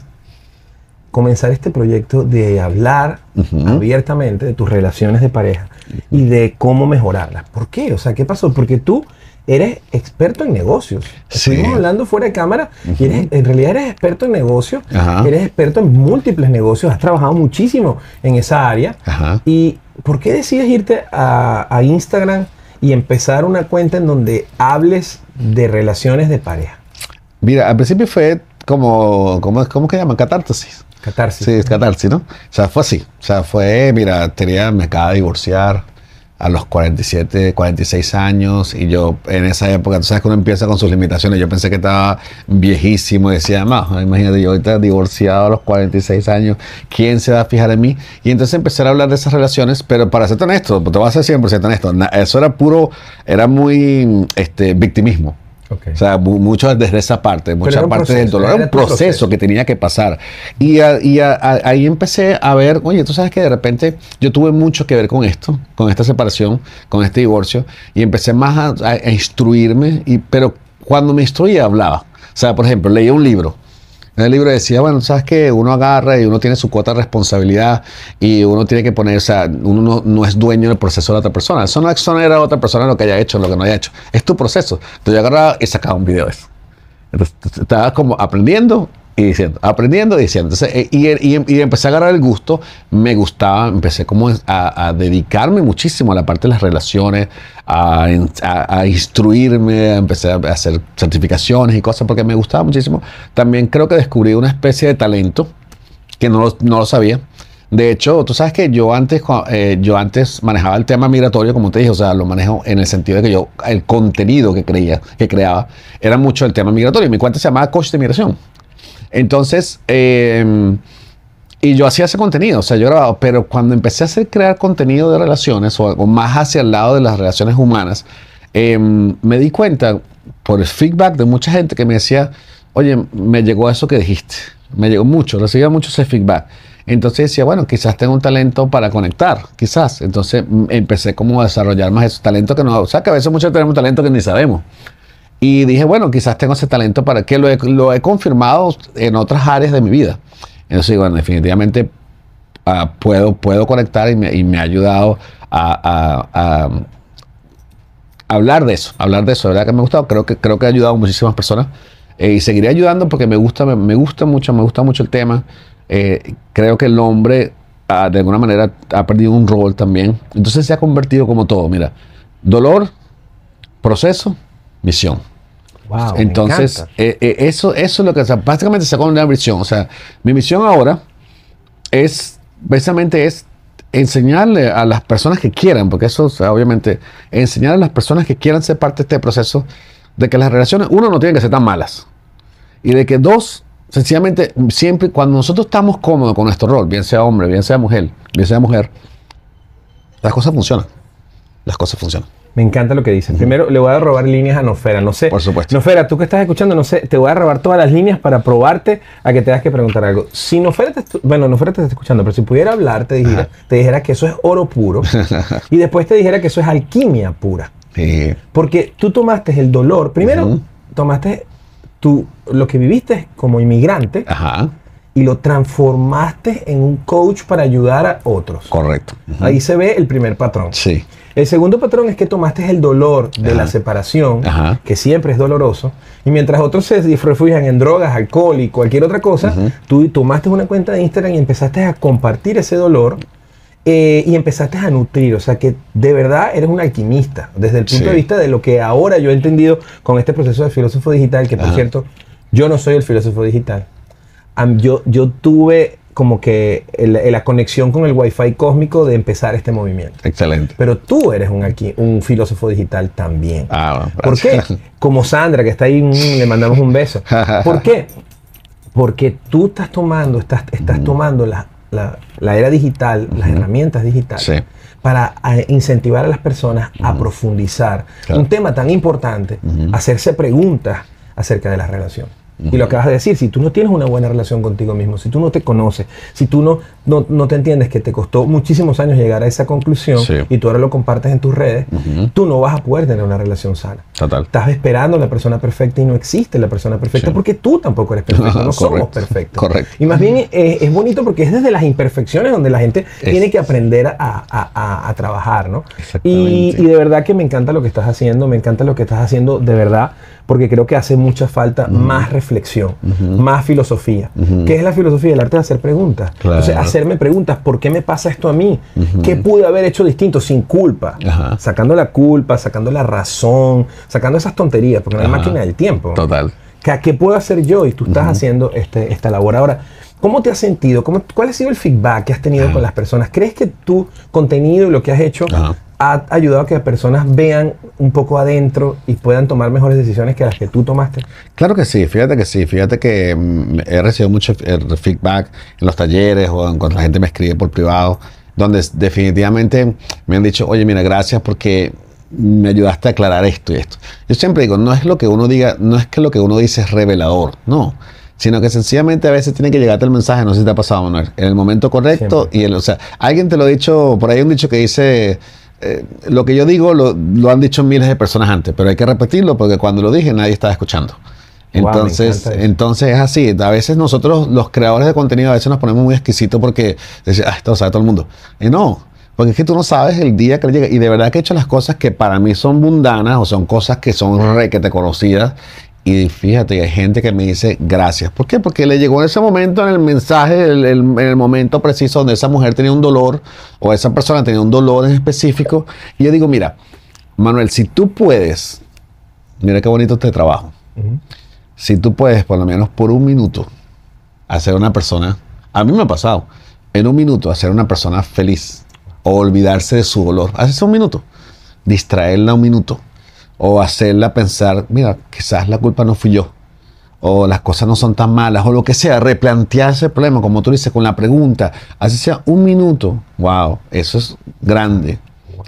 comenzar este proyecto de hablar abiertamente de tus relaciones de pareja y de cómo mejorarlas? ¿Por qué? O sea, ¿qué pasó? Porque tú eres experto en negocios. Estuvimos hablando fuera de cámara y en realidad eres experto en negocios, eres experto en múltiples negocios, has trabajado muchísimo en esa área. ¿Y por qué decides irte a Instagram y empezar una cuenta en donde hables de relaciones de pareja? Mira, al principio fue ¿cómo que llaman? Catarsis. Catarsis. Sí, catarsis, ¿no? O sea, fue así. O sea, mira, me acaba de divorciar a los 47, 46 años y yo en esa época, tú sabes que uno empieza con sus limitaciones, yo pensé que estaba viejísimo y decía, imagínate, yo ahorita divorciado a los 46 años, ¿quién se va a fijar en mí? Y entonces empecé a hablar de esas relaciones, pero para ser honesto, te voy a ser 100% honesto, eso era muy victimismo. O sea, mucho desde esa parte, mucha parte del dolor. Era un proceso que tenía que pasar. Y ahí empecé a ver, oye, tú sabes que de repente yo tuve mucho que ver con esto, con esta separación, con este divorcio, y empecé más a instruirme, pero cuando me instruía hablaba. O sea, por ejemplo, leía un libro. En el libro decía, bueno, sabes que uno agarra y uno tiene su cuota de responsabilidad y uno tiene que poner, o sea, uno no es dueño del proceso de la otra persona. Eso no exonera a otra persona lo que haya hecho, lo que no haya hecho. Es tu proceso. Entonces yo agarraba y sacaba un video de eso. Entonces estaba como aprendiendo y diciendo. Entonces, y empecé a agarrar el gusto, me gustaba, empecé como a dedicarme muchísimo a la parte de las relaciones, a instruirme, empecé a hacer certificaciones y cosas porque me gustaba muchísimo. También creo que descubrí una especie de talento que no lo sabía. De hecho, tú sabes que yo antes manejaba el tema migratorio, como te dije, o sea, lo manejo en el sentido de que el contenido que creaba, era mucho el tema migratorio. Mi cuenta se llamaba Coach de Migración. Entonces, y yo hacía ese contenido, o sea, yo grababa, pero cuando empecé a crear contenido de relaciones, o más hacia el lado de las relaciones humanas, me di cuenta, por el feedback de mucha gente que me decía, oye, me llegó eso que dijiste, me llegó mucho, recibía mucho ese feedback. Entonces decía, bueno, quizás tengo un talento para conectar, quizás. Entonces empecé como a desarrollar más esos talentos que no, o sea, que a veces muchos tenemos talento que ni sabemos. Y dije, bueno, quizás tengo ese talento para que lo he confirmado en otras áreas de mi vida. Entonces, bueno, definitivamente puedo conectar y me ha ayudado a hablar de eso, de verdad que me ha gustado. Creo que ha ayudado a muchísimas personas y seguiré ayudando porque me gusta mucho el tema. Creo que el hombre de alguna manera ha perdido un rol también. Entonces se ha convertido como todo, mira, dolor, proceso, misión. Wow, entonces, eso es lo que, o sea, básicamente se una misión. O sea, mi misión ahora precisamente es enseñarle a las personas que quieran, porque eso, o sea, obviamente, enseñar a las personas que quieran ser parte de este proceso, de que las relaciones, uno, no tienen que ser tan malas. Y de que dos, sencillamente, siempre, cuando nosotros estamos cómodos con nuestro rol, bien sea hombre, bien sea mujer, las cosas funcionan. Me encanta lo que dices. Primero, le voy a robar líneas a Nofera. No sé. Por supuesto. Nofera, tú que estás escuchando, no sé, te voy a robar todas las líneas para probarte a que tengas que preguntar algo. Si Nofera Nofera te está escuchando, pero si pudiera hablar, te dijera que eso es oro puro y después te dijera que eso es alquimia pura. Sí. Porque tú tomaste el dolor. Primero, tomaste tú lo que viviste como inmigrante y lo transformaste en un coach para ayudar a otros. Correcto. Ahí se ve el primer patrón. Sí. El segundo patrón es que tomaste el dolor de la separación, que siempre es doloroso, y mientras otros se refugian en drogas, alcohol y cualquier otra cosa, tú tomaste una cuenta de Instagram y empezaste a compartir ese dolor y empezaste a nutrir. O sea que de verdad eres un alquimista, desde el punto de vista de lo que ahora yo he entendido con este proceso de filósofo digital, que por cierto, yo no soy el filósofo digital. Yo tuve como que la conexión con el Wi-Fi cósmico de empezar este movimiento. Excelente. Pero tú eres un filósofo digital también. Bueno, ¿por qué? Como Sandra, que está ahí, le mandamos un beso. ¿Por qué? Porque tú estás tomando la era digital, las herramientas digitales, para incentivar a las personas a profundizar un tema tan importante, hacerse preguntas acerca de la relación. Y lo acabas de decir, si tú no tienes una buena relación contigo mismo, si tú no te conoces, si tú no te entiendes que te costó muchísimos años llegar a esa conclusión y tú ahora lo compartes en tus redes, tú no vas a poder tener una relación sana. Total. Estás esperando la persona perfecta y no existe la persona perfecta porque tú tampoco eres perfecto, no somos perfectos. Correcto. Y más bien es bonito porque es desde las imperfecciones donde la gente tiene que aprender a trabajar, ¿no? Y de verdad que me encanta lo que estás haciendo, de verdad, porque creo que hace mucha falta más reflexión, más filosofía. ¿Qué es la filosofía? El arte de hacer preguntas. Claro. Entonces, hacerme preguntas, ¿por qué me pasa esto a mí? ¿Qué pude haber hecho distinto sin culpa? Sacando la culpa, sacando la razón, sacando esas tonterías, porque no hay máquina del tiempo. Total. ¿Qué puedo hacer yo? Y tú estás haciendo esta labor. Ahora, ¿cómo te has sentido? ¿Cuál ha sido el feedback que has tenido con las personas? ¿Crees que tu contenido y lo que has hecho ha ayudado a que las personas vean un poco adentro y puedan tomar mejores decisiones que las que tú tomaste? Claro que sí, fíjate que sí. Fíjate que he recibido mucho feedback en los talleres o cuando la gente me escribe por privado, donde definitivamente me han dicho, oye, mira, gracias porque me ayudaste a aclarar esto y esto. Yo siempre digo, no es lo que uno diga, no es que lo que uno dice es revelador, no. Sino que sencillamente a veces tiene que llegarte el mensaje, no sé si te ha pasado, Manuel, en el momento correcto. Siempre. O sea, alguien te lo ha dicho, por ahí hay un dicho que dice, lo que yo digo lo han dicho miles de personas antes, pero hay que repetirlo porque cuando lo dije nadie estaba escuchando. Entonces es así. A veces nosotros, los creadores de contenido, a veces nos ponemos muy exquisitos porque decimos, esto lo sabe todo el mundo. Y no, porque es que tú no sabes el día que le llega. Y de verdad que he hecho las cosas que para mí son mundanas o son cosas que son requete conocidas. Y fíjate, hay gente que me dice gracias. ¿Por qué? Porque le llegó en ese momento, en el mensaje, en el momento preciso donde esa mujer tenía un dolor o esa persona tenía un dolor en específico. Y yo digo, mira, Manuel, si tú puedes, mira qué bonito este trabajo. Si tú puedes, por lo menos por un minuto, hacer a una persona, a mí me ha pasado, en un minuto hacer a una persona feliz o olvidarse de su dolor. Haces un minuto, distraerla un minuto. O hacerla pensar, mira, quizás la culpa no fui yo. O las cosas no son tan malas. O lo que sea, replantearse el problema, como tú dices, con la pregunta. Así sea un minuto. Wow, eso es grande.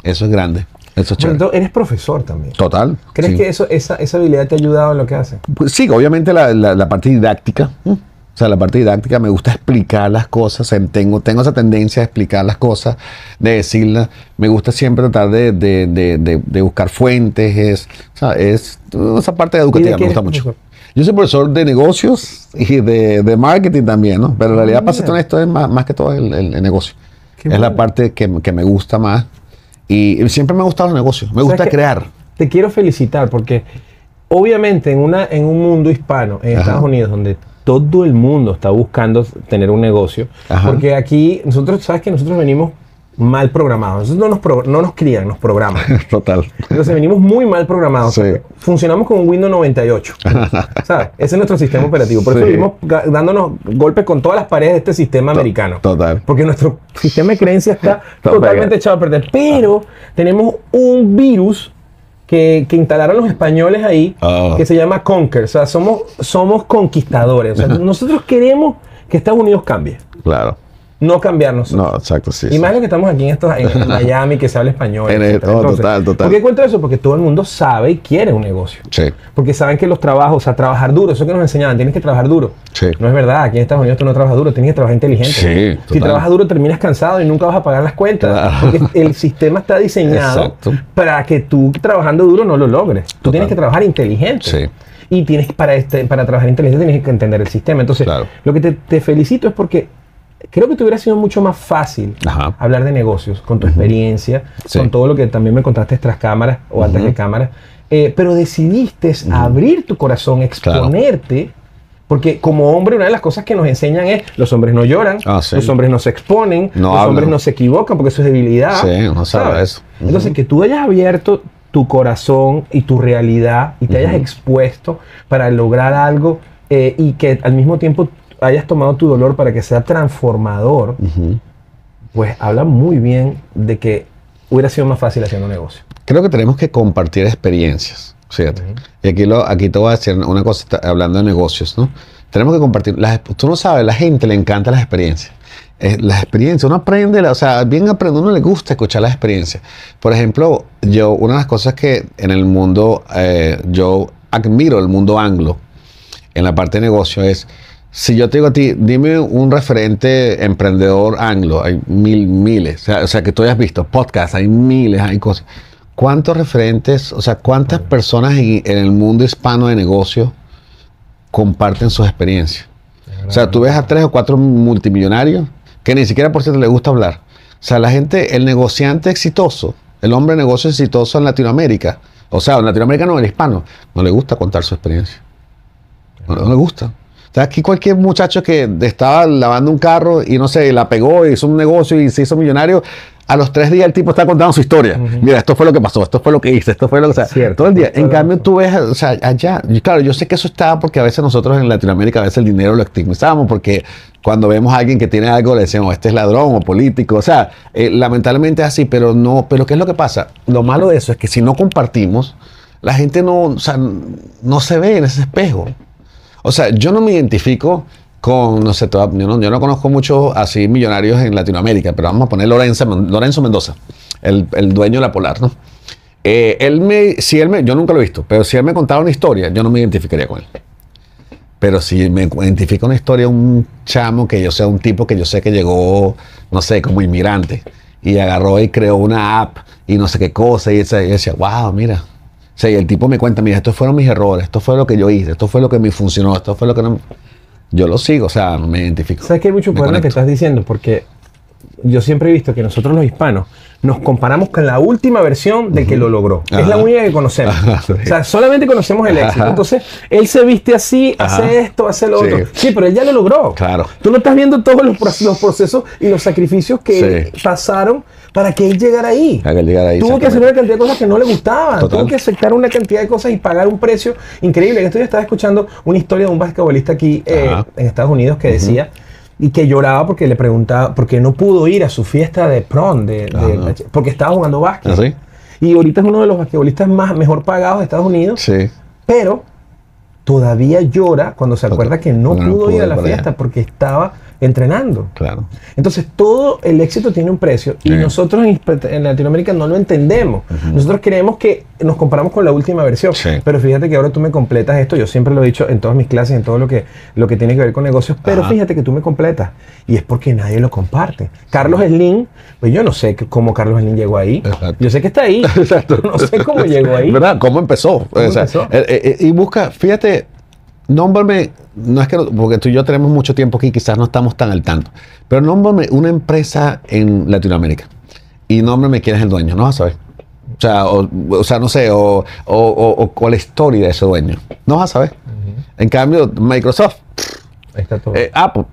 Eso es grande. Eso es chévere. Entonces, eres profesor también. Total. ¿Crees que esa habilidad te ha ayudado en lo que haces? Pues sí, obviamente la parte didáctica. O sea, la parte didáctica, me gusta explicar las cosas, tengo esa tendencia a explicar las cosas, de decirlas. Me gusta siempre tratar de buscar fuentes, esa parte educativa me gusta mucho. Yo soy profesor de negocios y de marketing también, ¿no? Pero en realidad, para ser honesto, es más que todo el negocio. Es la parte que me gusta más. Y siempre me ha gustado los negocios, me gusta crear. Te quiero felicitar porque obviamente en un mundo hispano, en Estados Unidos, donde todo el mundo está buscando tener un negocio, porque aquí sabes que nosotros venimos mal programados. Nosotros no nos crían, nos programan. Total. Entonces venimos muy mal programados. Sí. Funcionamos con un Windows 98. ¿Sabes? Ese es nuestro sistema operativo. Por eso vivimos dándonos golpes con todas las paredes de este sistema americano. Total. Porque nuestro sistema de creencias está totalmente echado a perder. Pero tenemos un virus que instalaron los españoles ahí, que se llama Conquer. O sea, somos conquistadores. O sea, nosotros queremos que Estados Unidos cambie. Claro. no cambiar nosotros. No, exacto, sí. Y más lo que estamos aquí en Miami, que se habla español. Total. ¿Por qué cuento eso? Porque todo el mundo sabe y quiere un negocio. Sí. Porque saben que los trabajos, o sea, trabajar duro, eso que nos enseñaban, tienes que trabajar duro. Sí. No es verdad, aquí en Estados Unidos tú no trabajas duro, tienes que trabajar inteligente. Sí, total. Si trabajas duro terminas cansado y nunca vas a pagar las cuentas. Claro. Porque el sistema está diseñado para que tú trabajando duro no lo logres. Tú tienes que trabajar inteligente. Sí. Y tienes para trabajar inteligente tienes que entender el sistema. Entonces, lo que te felicito es porque creo que te hubiera sido mucho más fácil hablar de negocios con tu experiencia, con todo lo que también me contaste tras cámaras o antes de cámaras. Pero decidiste abrir tu corazón, exponerte, porque como hombre una de las cosas que nos enseñan es los hombres no lloran, los hombres no se exponen, los hombres no se equivocan porque eso es debilidad. Sí, no sabe eso. Entonces que tú hayas abierto tu corazón y tu realidad y te hayas expuesto para lograr algo y que al mismo tiempo hayas tomado tu dolor para que sea transformador, pues habla muy bien de que hubiera sido más fácil hacer un negocio. Creo que tenemos que compartir experiencias, fíjate. Y aquí te voy a decir una cosa, hablando de negocios, ¿no? Tenemos que compartir, tú no sabes, a la gente le encantan las experiencias. Las experiencias, uno aprende, o sea, bien aprende, uno le gusta escuchar las experiencias. Por ejemplo, una de las cosas que en el mundo, yo admiro el mundo anglo, en la parte de negocio es, si yo te digo a ti, dime un referente emprendedor anglo, hay miles, o sea, que tú hayas visto, podcasts, hay miles, hay cosas. ¿Cuántos referentes, o sea, cuántas personas en el mundo hispano de negocio comparten sus experiencias? O sea, tú ves a 3 o 4 multimillonarios que ni siquiera por cierto les gusta hablar. O sea, la gente, el negociante exitoso, el hombre de negocio exitoso en Latinoamérica, o sea, en Latinoamérica no, el hispano, no le gusta contar su experiencia. No le gusta. O sea, aquí cualquier muchacho que estaba lavando un carro y no sé, la pegó, hizo un negocio y se hizo millonario, a los 3 días el tipo está contando su historia. Mira, esto fue lo que pasó, esto fue lo que hice, esto fue lo que... O sea, cierto, todo el día. En cambio, tú ves, o sea, allá... Y claro, yo sé que eso está porque a veces nosotros en Latinoamérica, a veces el dinero lo estigmatizamos porque cuando vemos a alguien que tiene algo le decimos, este es ladrón o político. O sea, lamentablemente es así, pero no... Pero ¿qué es lo que pasa? Lo malo de eso es que si no compartimos, la gente no, o sea, no se ve en ese espejo. O sea, yo no me identifico con, no sé, yo no conozco muchos así millonarios en Latinoamérica, pero vamos a poner Lorenzo Mendoza, el dueño de la Polar, ¿no? Yo nunca lo he visto, pero si él me contaba una historia, yo no me identificaría con él. Pero si me identifica una historia, un chamo que yo sea un tipo que yo sé que llegó, no sé, como inmigrante, y agarró y creó una app y no sé qué cosa, y yo decía, wow, mira. O sea, y el tipo me cuenta, mira, estos fueron mis errores, esto fue lo que yo hice, esto fue lo que me funcionó, esto fue lo que no... Yo lo sigo, o sea, me identifico. ¿Sabes que hay mucho poder en lo que estás diciendo? Porque yo siempre he visto que nosotros los hispanos nos comparamos con la última versión del que lo logró. Es la única que conocemos. O sea, solamente conocemos el éxito. Entonces, él se viste así, hace esto, hace lo otro. Sí, pero él ya lo logró. Claro. Tú no estás viendo todos los procesos y los sacrificios que pasaron para que él llegara ahí. Tuvo que hacer una cantidad de cosas que no le gustaban. Total. Tuvo que aceptar una cantidad de cosas y pagar un precio increíble. En esto yo estaba escuchando una historia de un basquetbolista aquí en Estados Unidos que decía y que lloraba porque le preguntaba, porque no pudo ir a su fiesta de prom, porque estaba jugando básquet. ¿Ah, sí? Y ahorita es uno de los basquetbolistas mejor pagados de Estados Unidos. Sí. Pero todavía llora cuando se acuerda que no pudo ir a la fiesta porque estaba entrenando. Claro. Entonces todo el éxito tiene un precio y nosotros en Latinoamérica no lo entendemos. Nosotros creemos que nos comparamos con la última versión. Pero fíjate que ahora tú me completas esto. Yo siempre lo he dicho en todas mis clases, en todo lo que tiene que ver con negocios. Pero fíjate que tú me completas. Y es porque nadie lo comparte. Carlos Slim, pues yo no sé cómo Carlos Slim llegó ahí. Exacto. Yo sé que está ahí. Exacto. No sé cómo llegó ahí. ¿Verdad? ¿Cómo empezó? Y busca, fíjate, nómbrame, no es que porque tú y yo tenemos mucho tiempo aquí, quizás no estamos tan al tanto, pero nómbrame una empresa en Latinoamérica y nómbrame quién es el dueño, no vas a saber. O sea, no sé, o cuál es la historia de ese dueño, no vas a saber. En cambio, Microsoft, ahí está todo. Apple,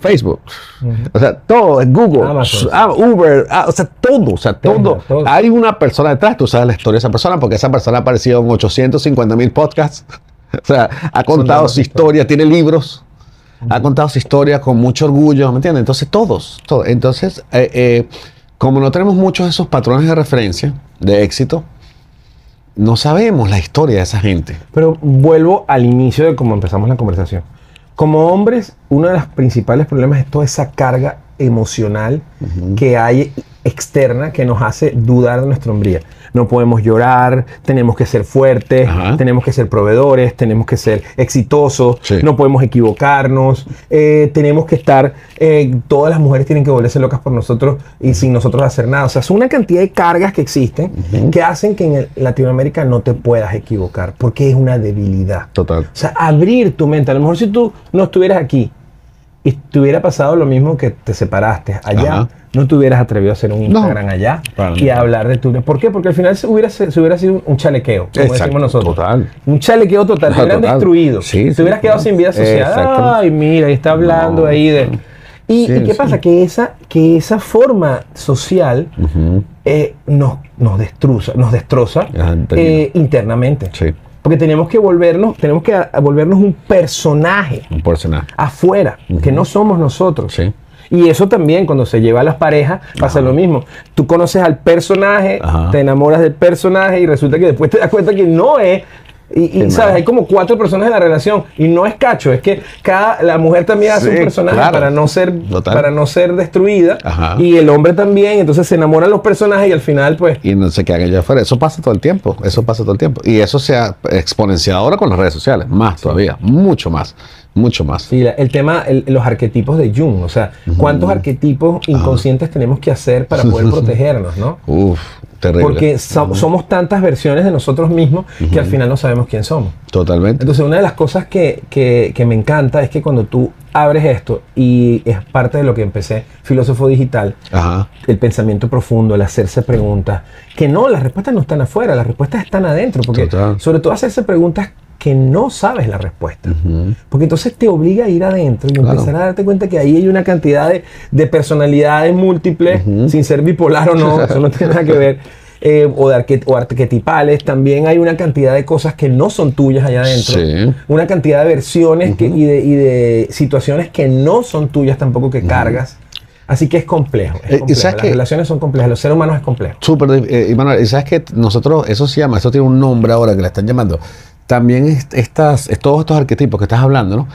Facebook, o sea, todo, Google, Uber, o sea, todo. Hay una persona detrás, tú sabes la historia de esa persona, porque esa persona ha aparecido en 850,000 podcasts. O sea, ha contado su historia, tiene libros, ha contado su historia con mucho orgullo, ¿me entiendes? Entonces, todos. Entonces, como no tenemos muchos de esos patrones de referencia, de éxito, no sabemos la historia de esa gente. Pero vuelvo al inicio de cómo empezamos la conversación. Como hombres, uno de los principales problemas es toda esa carga emocional que hay externa que nos hace dudar de nuestra hombría. No podemos llorar, tenemos que ser fuertes, tenemos que ser proveedores, tenemos que ser exitosos, no podemos equivocarnos, tenemos que estar, todas las mujeres tienen que volverse locas por nosotros y sin nosotros hacer nada. O sea, son una cantidad de cargas que existen que hacen que en Latinoamérica no te puedas equivocar, porque es una debilidad. Total. O sea, abrir tu mente. A lo mejor si tú no estuvieras aquí y te hubiera pasado lo mismo que te separaste allá, no te hubieras atrevido a hacer un Instagram allá y a hablar de tu... ¿Por qué? Porque al final se hubiera sido un chalequeo, como decimos nosotros. Total. Un chalequeo total. Te hubieran destruido. Te hubieras quedado sin vida social. Ay, mira, y está hablando ahí de... ¿Y qué pasa? Que esa forma social nos destroza internamente. Sí. Porque tenemos que volvernos un personaje. Un personaje. Afuera, que no somos nosotros. Sí. Y eso también, cuando se lleva a las parejas, pasa lo mismo. Tú conoces al personaje, te enamoras del personaje y resulta que después te das cuenta que no es. Y sabes, hay como 4 personas en la relación y no es cacho, es que la mujer también hace un personaje para no ser destruida y el hombre también, entonces se enamoran los personajes y al final pues... Y no se quedan allá afuera, eso pasa todo el tiempo, y eso se ha exponenciado ahora con las redes sociales, más todavía, mucho más. Sí, el tema, los arquetipos de Jung, o sea, ¿cuántos arquetipos inconscientes tenemos que hacer para poder protegernos, no? Terrible. Porque somos tantas versiones de nosotros mismos que al final no sabemos quién somos. Totalmente. Entonces, una de las cosas que me encanta es que cuando tú abres esto, y es parte de lo que empecé, filósofo digital, el pensamiento profundo, el hacerse preguntas, que no, las respuestas no están afuera, las respuestas están adentro, porque sobre todo hacerse preguntas que no sabes la respuesta. Porque entonces te obliga a ir adentro y empezar a darte cuenta que ahí hay una cantidad de personalidades múltiples, sin ser bipolar o no, eso no tiene nada que ver, o arquetipales. También hay una cantidad de cosas que no son tuyas allá adentro, una cantidad de versiones y de situaciones que no son tuyas tampoco, que cargas. Así que es complejo. Las relaciones son complejas, los seres humanos es complejo. Súper, Manuel, y sabes que nosotros, eso tiene un nombre ahora que le están llamando. También todos estos arquetipos que estás hablando, ¿no?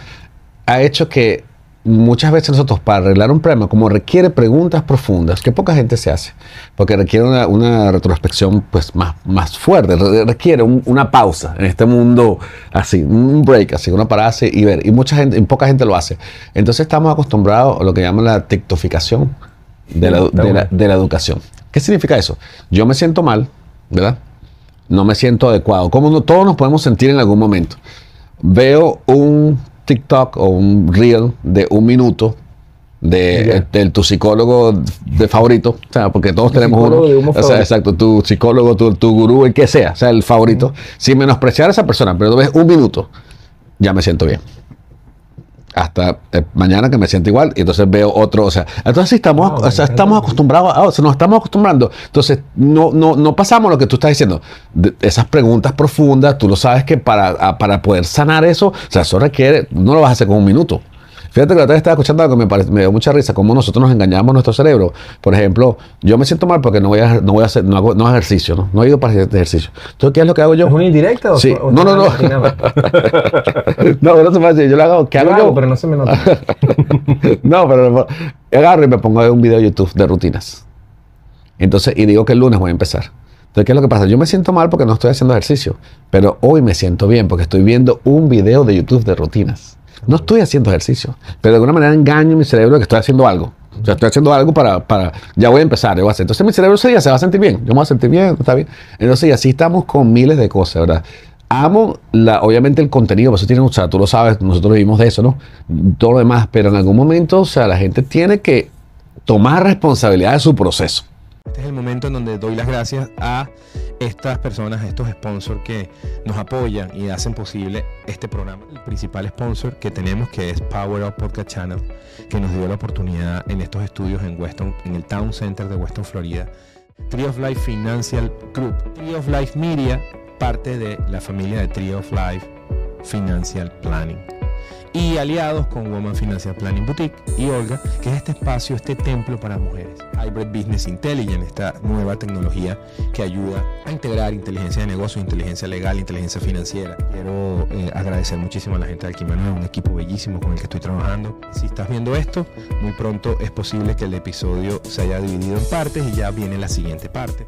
Ha hecho que muchas veces nosotros, para arreglar un problema, como requiere preguntas profundas, que poca gente se hace, porque requiere una retrospección pues, más fuerte, requiere una pausa en este mundo así, un break, así, una parada así y ver. Y poca gente lo hace. Entonces estamos acostumbrados a lo que llaman la tictoficación de la educación. ¿Qué significa eso? Yo me siento mal, ¿verdad? No me siento adecuado. Como todos nos podemos sentir en algún momento. Veo un TikTok o un reel de 1 minuto de tu psicólogo de favorito, o sea, porque todos tenemos uno. O sea, exacto, tu psicólogo, tu gurú, el que sea, o sea, el favorito. Sin menospreciar a esa persona, pero tú ves 1 minuto, ya me siento bien. Hasta mañana que me siento igual y entonces veo otro, o sea, entonces estamos acostumbrados, nos estamos acostumbrando, entonces no pasamos lo que tú estás diciendo, esas preguntas profundas. Tú lo sabes que para poder sanar eso, o sea, eso requiere, no lo vas a hacer con 1 minuto. Fíjate que la otra vez estaba escuchando algo que me dio mucha risa, cómo nosotros nos engañamos nuestro cerebro. Por ejemplo, yo me siento mal porque no hago ejercicio, ¿no? No he ido para hacer ejercicio. Entonces, ¿qué es lo que hago yo? ¿Es una indirecta? Sí. No. No se me hace. Yo lo hago. ¿Qué hago yo? Pero no se me nota. No, pero agarro y me pongo a ver un video de YouTube de rutinas. Entonces, y digo que el lunes voy a empezar. Entonces, ¿qué es lo que pasa? Yo me siento mal porque no estoy haciendo ejercicio, pero hoy me siento bien porque estoy viendo un video de YouTube de rutinas. No estoy haciendo ejercicio, pero de alguna manera engaño mi cerebro de que estoy haciendo algo. O sea, estoy haciendo algo ya voy a empezar, yo voy a hacer. Entonces mi cerebro ese día se va a sentir bien, yo me voy a sentir bien, está bien. Entonces, y así estamos con miles de cosas, ¿verdad? Amo, obviamente, el contenido, por eso o sea, tú lo sabes, nosotros vivimos de eso, ¿no? Todo lo demás, pero en algún momento, o sea, la gente tiene que tomar responsabilidad de su proceso. Este es el momento en donde doy las gracias a estas personas, a estos sponsors que nos apoyan y hacen posible este programa. El principal sponsor que tenemos, que es Power Up Podcast Channel, que nos dio la oportunidad en estos estudios en el Town Center de Weston, Florida. Tree of Life Financial Group, Tree of Life Media, parte de la familia de Tree of Life Financial Planning. y aliados con Woman Financial Planning Boutique y Olga, que es este espacio, este templo para mujeres. Hybrid Business Intelligence, esta nueva tecnología que ayuda a integrar inteligencia de negocio, inteligencia legal, inteligencia financiera. Quiero agradecer muchísimo a la gente de Alquimanue, un equipo bellísimo con el que estoy trabajando. Si estás viendo esto, muy pronto es posible que el episodio se haya dividido en partes y ya viene la siguiente parte.